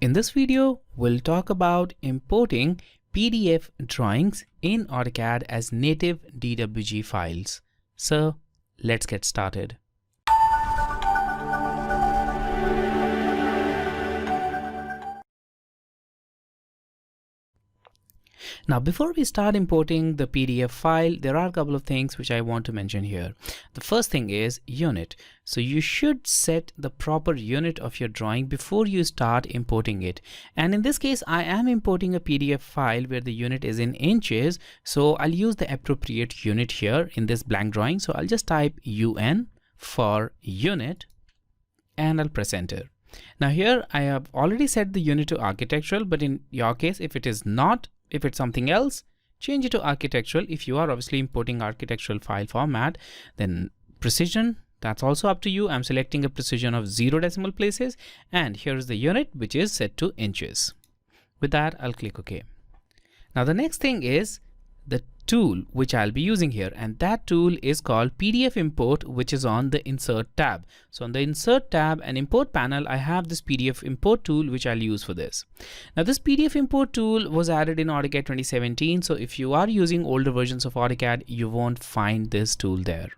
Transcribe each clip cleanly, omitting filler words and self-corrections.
In this video, we'll talk about importing PDF drawings in AutoCAD as native DWG files. So let's get started. Now, before we start importing the PDF file, there are a couple of things which I want to mention here. The first thing is unit. So you should set the proper unit of your drawing before you start importing it. And in this case, I am importing a PDF file where the unit is in inches. So I'll use the appropriate unit here in this blank drawing. So I'll just type UN for unit and I'll press enter. Now here I have already set the unit to architectural, but in your case, if it is not, if it's something else, change it to architectural. If you are obviously importing architectural file format, then precision, that's also up to you. I'm selecting a precision of 0 decimal places, and here is the unit which is set to inches. With that, I'll click OK. Now the next thing is the tool which I'll be using here, and that tool is called PDF import, which is on the insert tab. So on the insert tab and import panel, I have this PDF import tool which I'll use for this. Now this PDF import tool was added in AutoCAD 2017. So if you are using older versions of AutoCAD, you won't find this tool there.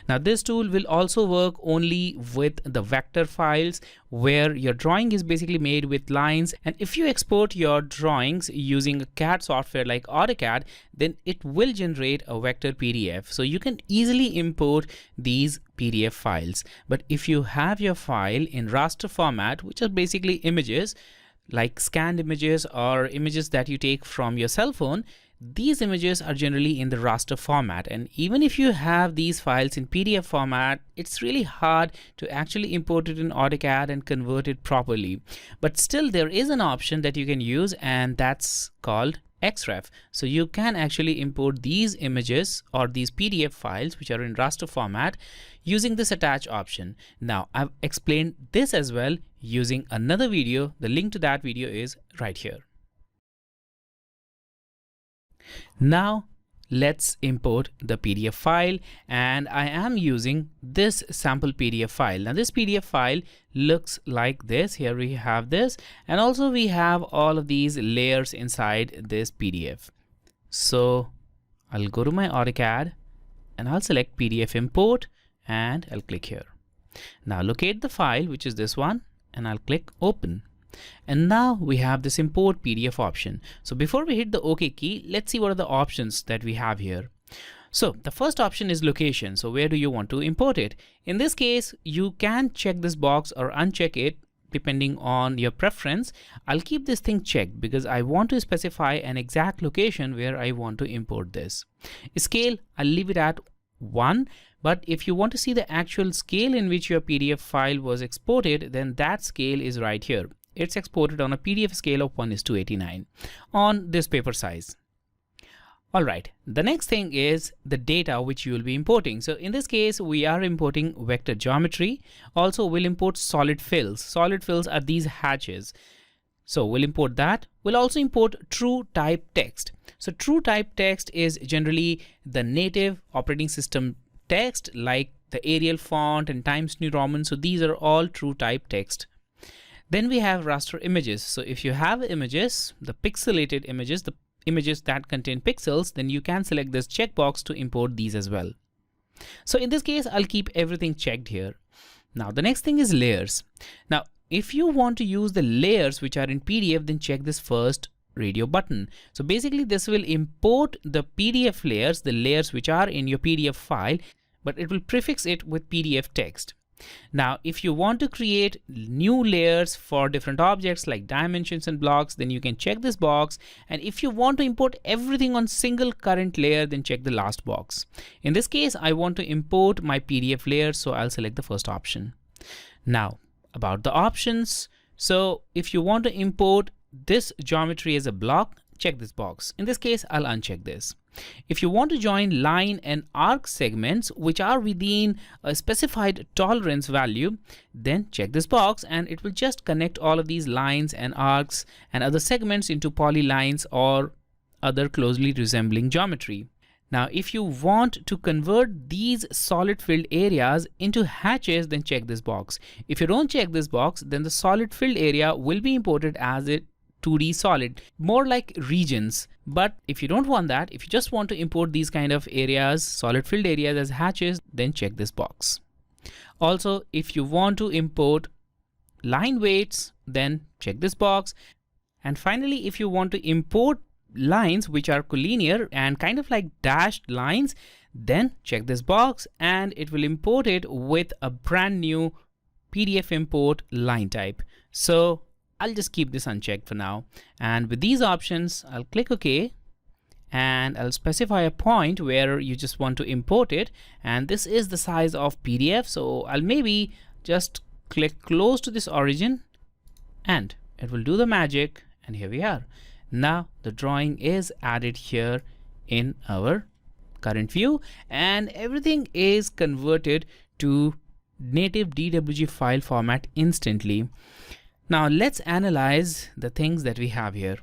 Now this tool will also work only with the vector files where your drawing is basically made with lines, and if you export your drawings using a CAD software like AutoCAD, then it will generate a vector PDF. So you can easily import these PDF files. But if you have your file in raster format, which are basically images like scanned images or images that you take from your cell phone, these images are generally in the raster format, and even if you have these files in PDF format, it's really hard to actually import it in AutoCAD and convert it properly. But still, there is an option that you can use, and that's called XREF. So you can actually import these images or these PDF files which are in raster format using this attach option. Now I've explained this as well using another video. The link to that video is right here. Now let's import the PDF file, and I am using this sample PDF file. Now this PDF file looks like this. Here we have this, and also we have all of these layers inside this PDF. So I'll go to my AutoCAD and I'll select PDF import and I'll click here. Now locate the file, which is this one, and I'll click open. And now we have this import PDF option. So before we hit the OK key, let's see what are the options that we have here. So the first option is location. So where do you want to import it? In this case, you can check this box or uncheck it depending on your preference. I'll keep this thing checked because I want to specify an exact location where I want to import this. Scale, I'll leave it at 1. But if you want to see the actual scale in which your PDF file was exported, then that scale is right here. It's exported on a PDF scale of 1:89 on this paper size. All right, the next thing is the data which you will be importing. So in this case, we are importing vector geometry. Also, we'll import solid fills. Solid fills are these hatches. So we'll import that. We'll also import true type text. So true type text is generally the native operating system text like the Arial font and Times New Roman. So these are all true type text. Then we have raster images. So if you have images, the pixelated images, the images that contain pixels, then you can select this checkbox to import these as well. So in this case, I'll keep everything checked here. Now the next thing is layers. Now if you want to use the layers which are in PDF, then check this first radio button. So basically this will import the PDF layers, the layers which are in your PDF file, but it will prefix it with PDF text. Now, if you want to create new layers for different objects like dimensions and blocks, then you can check this box. And if you want to import everything on single current layer, then check the last box. In this case, I want to import my PDF layer, so I'll select the first option. Now, about the options. So if you want to import this geometry as a block, check this box. In this case, I'll uncheck this. If you want to join line and arc segments which are within a specified tolerance value, then check this box and it will just connect all of these lines and arcs and other segments into polylines or other closely resembling geometry. Now, if you want to convert these solid filled areas into hatches, then check this box. If you don't check this box, then the solid filled area will be imported as a 2D solid, more like regions. But if you don't want that, if you just want to import these kind of areas, solid filled areas as hatches, then check this box. Also, if you want to import line weights, then check this box. And finally, if you want to import lines which are collinear and kind of like dashed lines, then check this box and it will import it with a brand new PDF import line type. So I'll just keep this unchecked for now. And with these options, I'll click OK and I'll specify a point where you just want to import it. And this is the size of PDF. So I'll maybe just click close to this origin and it will do the magic. And here we are. Now the drawing is added here in our current view and everything is converted to native DWG file format instantly. Now let's analyze the things that we have here.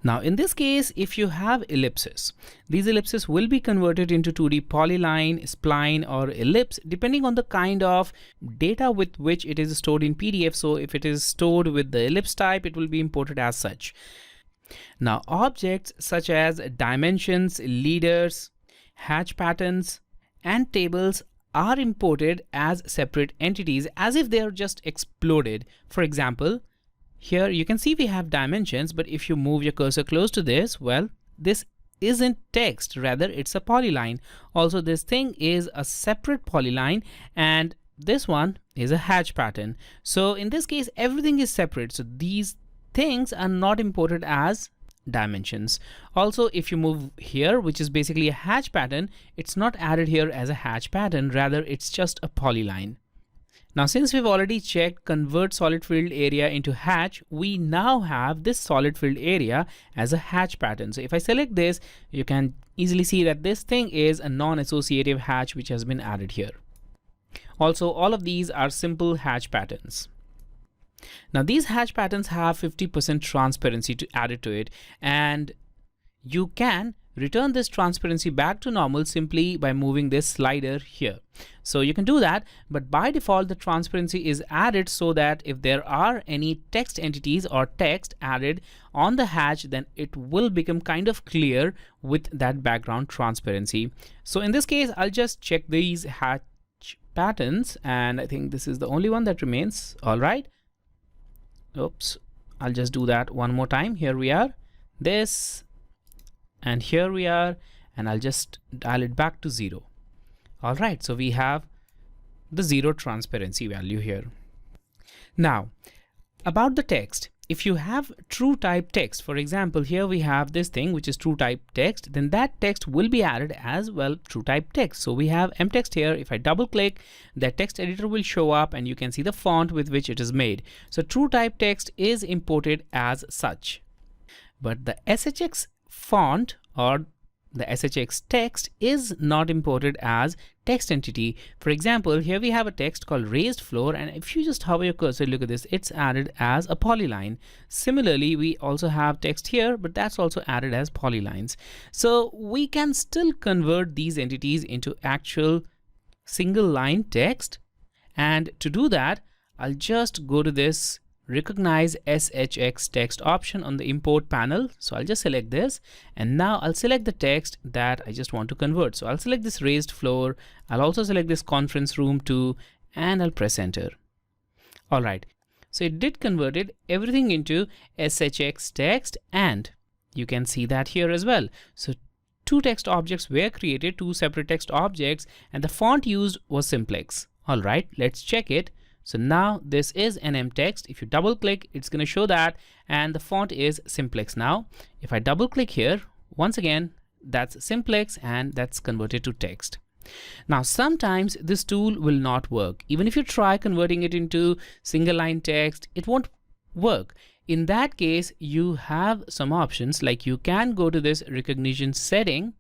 Now in this case, if you have ellipses, these ellipses will be converted into 2D polyline, spline or ellipse depending on the kind of data with which it is stored in PDF. So if it is stored with the ellipse type, it will be imported as such. Now objects such as dimensions, leaders, hatch patterns and tables are imported as separate entities as if they are just exploded. For example, here you can see we have dimensions, but if you move your cursor close to this, well, this isn't text, rather it's a polyline. Also, this thing is a separate polyline and this one is a hatch pattern. So in this case, everything is separate. So these things are not imported as dimensions. Also, if you move here, which is basically a hatch pattern, it's not added here as a hatch pattern, rather it's just a polyline. Now, since we've already checked convert solid filled area into hatch, we now have this solid filled area as a hatch pattern. So if I select this, you can easily see that this thing is a non-associative hatch which has been added here. Also, all of these are simple hatch patterns. Now, these hatch patterns have 50% transparency added to it, and you can return this transparency back to normal simply by moving this slider here. So you can do that, but by default the transparency is added so that if there are any text entities or text added on the hatch, then it will become kind of clear with that background transparency. So in this case, I'll just check these hatch patterns and I think this is the only one that remains. All right. Oops, I'll just do that one more time. Here we are, this, and here we are, and I'll just dial it back to 0. All right, so we have the 0 transparency value here. Now, about the text, if you have true type text, for example, here we have this thing which is true type text, then that text will be added as well true type text. So we have mtext here. If I double click, the text editor will show up and you can see the font with which it is made. So true type text is imported as such. But the SHX font or the SHX text is not imported as text entity. For example, here we have a text called raised floor, and if you just hover your cursor, look at this, it's added as a polyline. Similarly, we also have text here, but that's also added as polylines. So we can still convert these entities into actual single line text. And to do that, I'll just go to this recognize SHX text option on the import panel. So I'll just select this, and now I'll select the text that I just want to convert. So I'll select this raised floor. I'll also select this conference room too, and I'll press enter. All right, so it did converted everything into SHX text, and you can see that here as well. So two text objects were created, two separate text objects, and the font used was simplex. All right, let's check it. So now this is NM text. If you double click, it's going to show that, and the font is simplex now. If I double click here, once again, that's simplex and that's converted to text. Now, sometimes this tool will not work. Even if you try converting it into single line text, it won't work. In that case, you have some options, like you can go to this recognition setting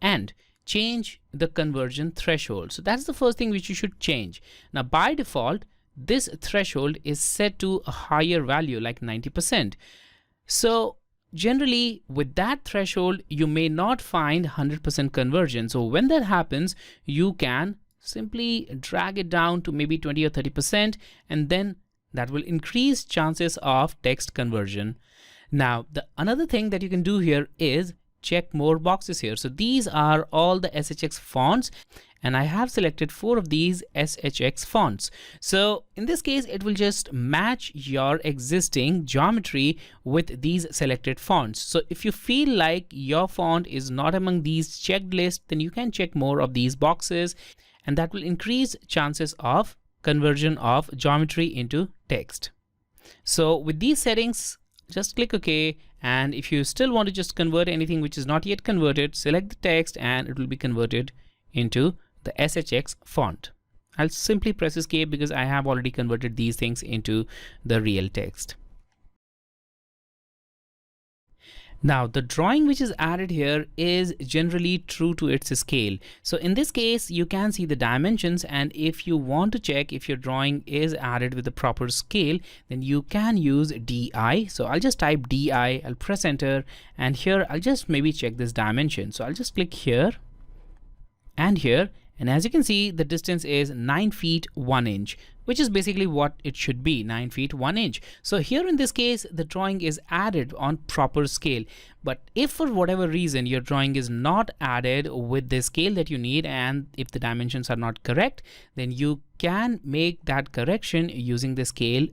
and change the conversion threshold. So that's the first thing which you should change. Now, by default, this threshold is set to a higher value like 90%. So generally with that threshold, you may not find 100% conversion. So when that happens, you can simply drag it down to maybe 20 or 30%, and then that will increase chances of text conversion. Now, another thing that you can do here is check more boxes here. So these are all the SHX fonts, and I have selected 4 of these SHX fonts. So in this case, it will just match your existing geometry with these selected fonts. So if you feel like your font is not among these checked lists, then you can check more of these boxes, and that will increase chances of conversion of geometry into text. So with these settings, just click OK, and if you still want to just convert anything which is not yet converted, select the text and it will be converted into the SHX font. I'll simply press escape because I have already converted these things into the real text. Now, the drawing which is added here is generally true to its scale. So in this case, you can see the dimensions, and if you want to check if your drawing is added with the proper scale, then you can use DI. So I'll just type DI, I'll press enter, and here I'll just maybe check this dimension. So I'll just click here and here. And as you can see, the distance is 9 feet 1 inch, which is basically what it should be, 9 feet 1 inch. So here in this case, the drawing is added on proper scale. But if for whatever reason your drawing is not added with the scale that you need, and if the dimensions are not correct, then you can make that correction using the scale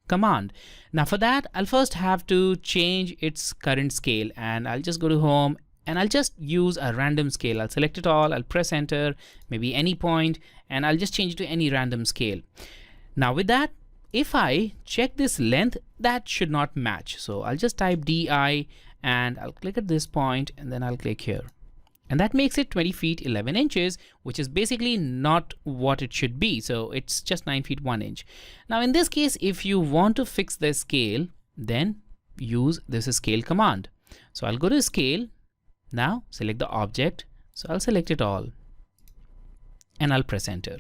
command. Now for that, I'll first have to change its current scale, and I'll just go to home and I'll just use a random scale. I'll select it all, I'll press enter, maybe any point, and I'll just change it to any random scale. Now with that, if I check this length, that should not match. So I'll just type DI and I'll click at this point and then I'll click here. And that makes it 20 feet 11 inches, which is basically not what it should be. So it's just 9 feet 1 inch. Now in this case, if you want to fix the scale, then use this scale command. So I'll go to scale. Now select the object. So I'll select it all and I'll press enter.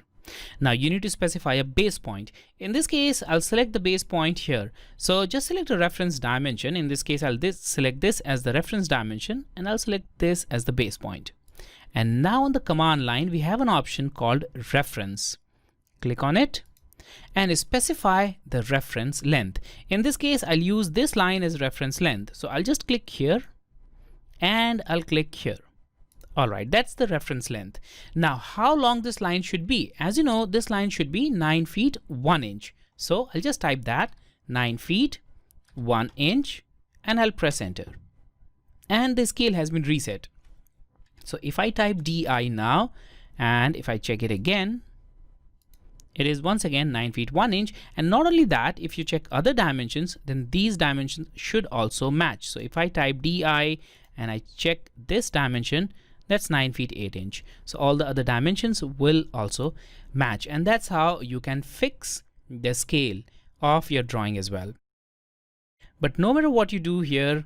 Now you need to specify a base point. In this case, I'll select the base point here. So just select a reference dimension. In this case, I'll select this as the reference dimension and I'll select this as the base point. And now on the command line, we have an option called reference. Click on it and specify the reference length. In this case, I'll use this line as reference length. So I'll just click here and I'll click here. All right, that's the reference length. Now, how long this line should be? As you know, this line should be 9 feet 1 inch. So I'll just type that 9 feet 1 inch and I'll press enter. And the scale has been reset. So if I type DI now and if I check it again, it is once again 9 feet 1 inch. And not only that, if you check other dimensions, then these dimensions should also match. So if I type DI and I check this dimension, that's 9 feet 8 inch. So all the other dimensions will also match. And that's how you can fix the scale of your drawing as well. But no matter what you do here,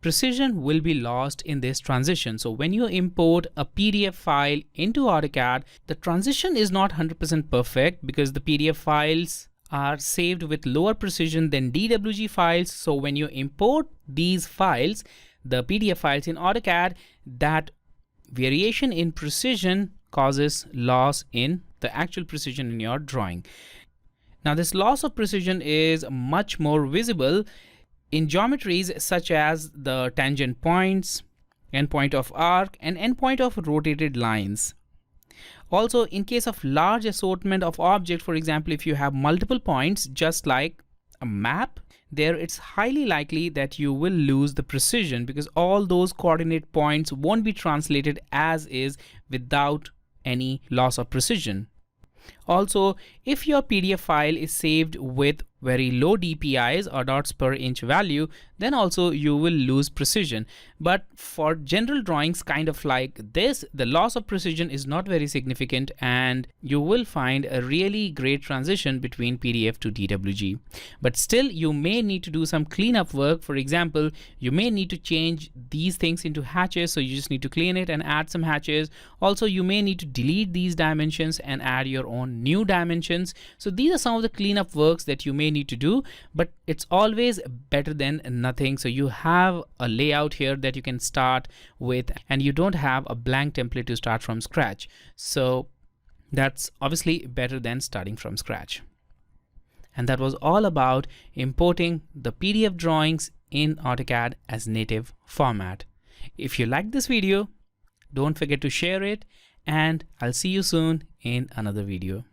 precision will be lost in this transition. So when you import a PDF file into AutoCAD, the transition is not 100% perfect because the PDF files are saved with lower precision than DWG files. So when you import these files, the PDF files in AutoCAD, that variation in precision causes loss in the actual precision in your drawing. Now this loss of precision is much more visible in geometries such as the tangent points, endpoint of arc, and endpoint of rotated lines. Also, in case of large assortment of objects, for example, if you have multiple points, just like a map, there it's highly likely that you will lose the precision because all those coordinate points won't be translated as is without any loss of precision. Also, if your PDF file is saved with very low DPIs or dots per inch value, then also you will lose precision. But for general drawings kind of like this, the loss of precision is not very significant and you will find a really great transition between PDF to DWG. But still, you may need to do some cleanup work. For example, you may need to change these things into hatches, so you just need to clean it and add some hatches. Also, you may need to delete these dimensions and add your own new dimensions. So these are some of the cleanup works that you may need to do, but it's always better than nothing. So you have a layout here that you can start with, and you don't have a blank template to start from scratch. So that's obviously better than starting from scratch. And that was all about importing the PDF drawings in AutoCAD as native format. If you liked this video, don't forget to share it, and I'll see you soon in another video.